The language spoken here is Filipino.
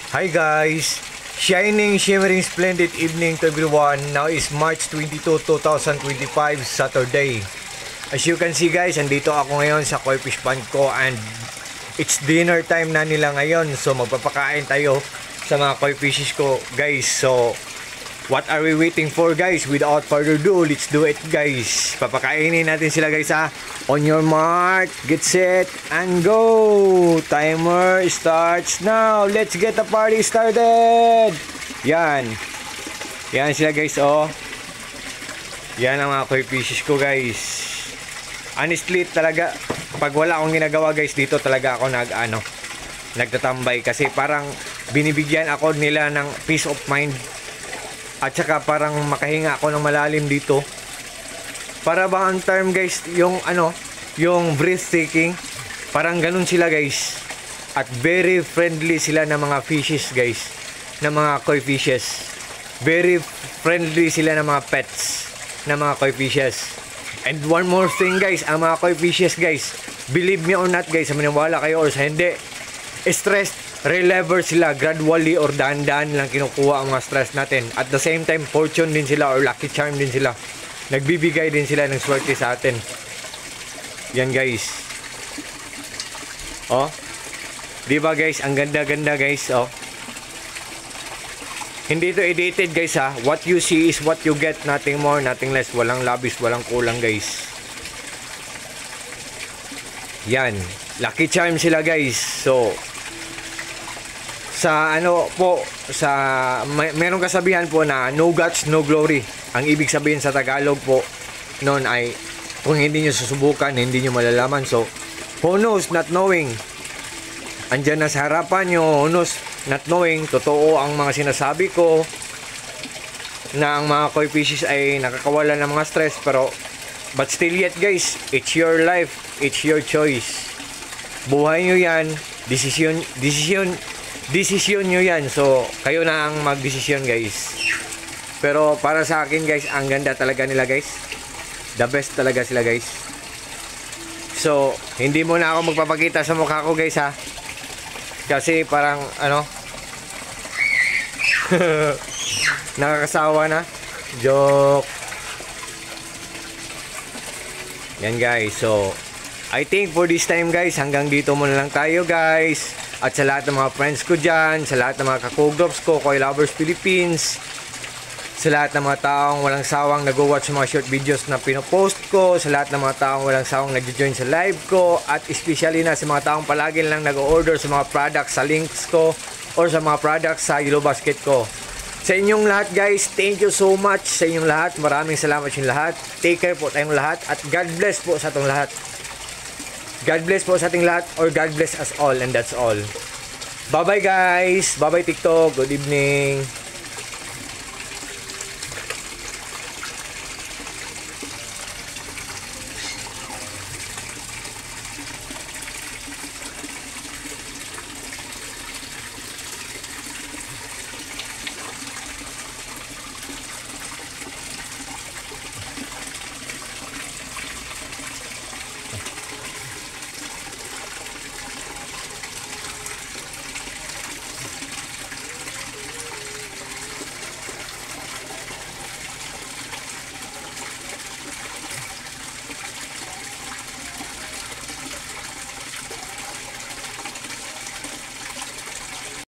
Hi guys! Shining, shimmering, splendid evening to everyone. Now is March 22, 2025, Saturday. As you can see guys, andito ako ngayon sa koi fish pond ko and it's dinner time na nila ngayon. So magpapakain tayo sa mga koi fishes ko guys. So what are we waiting for guys? Without further ado, let's do it guys. Papakainin natin sila guys ha. On your mark, get set, and go! Timer starts now. Let's get the party started! Yan. Yan sila guys oh. Yan ang mga koi fishes ko guys. Honestly talaga, pag wala akong ginagawa guys, dito talaga ako nagtatambay. Kasi parang binibigyan ako nila ng peace of mind. At saka parang makahinga ako ng malalim dito. Para bang ang term guys, yung breathtaking. Parang ganun sila guys. At very friendly sila ng mga fishes guys. Ng mga koi fishes. Very friendly sila ng mga pets. Ng mga koi fishes. And one more thing guys, ang mga koi fishes guys, believe me or not guys, maniwala kayo or sa hindi, stress reliever sila, gradually or dahan-dahan lang kinukuha ang mga stress natin. At the same time, fortune din sila or lucky charm din sila. Nagbibigay din sila ng swerte sa atin. Yan guys. Oh. 'Di ba guys, ang ganda-ganda guys, oh. Hindi ito edited guys ha. What you see is what you get, nothing more, nothing less. Walang labis, walang kulang guys. Yan. Lucky charm sila guys. So sa merong kasabihan po na no guts, no glory. Ang ibig sabihin sa Tagalog po noon ay kung hindi nyo susubukan, hindi nyo malalaman. So, who knows, not knowing. Andyan na sa harapan nyo, who knows, not knowing. Totoo ang mga sinasabi ko na ang mga koi fishes ay nakakawala ng mga stress. Pero, but still yet guys, it's your life, it's your choice. Buhay nyo yan, desisyon nyo yan. So, kayo na ang magdesisyon guys. Pero para sa akin guys, ang ganda talaga nila guys. The best talaga sila guys. So, hindi mo na ako magpapakita sa mukha ko guys ha. Kasi parang nakakasawa na. Joke. Yan guys. So, I think for this time guys, hanggang dito muna lang tayo guys. At sa lahat ng mga friends ko dyan, sa lahat ng mga kakoglops ko, Koi Lovers Philippines, sa lahat ng mga taong walang sawang nag-watch sa mga short videos na pinopost ko, sa lahat ng mga taong walang sawang nag-join sa live ko, at especially na sa mga taong palagi lang nag-order sa mga products sa links ko or sa mga products sa Yellow Basket ko. Sa inyong lahat guys, thank you so much sa inyong lahat. Maraming salamat sa inyong lahat. Take care po tayong lahat at God bless po sa atong lahat. God bless po sa ating lahat, or God bless us all, and that's all. Bye bye guys. Bye bye TikTok. Good evening.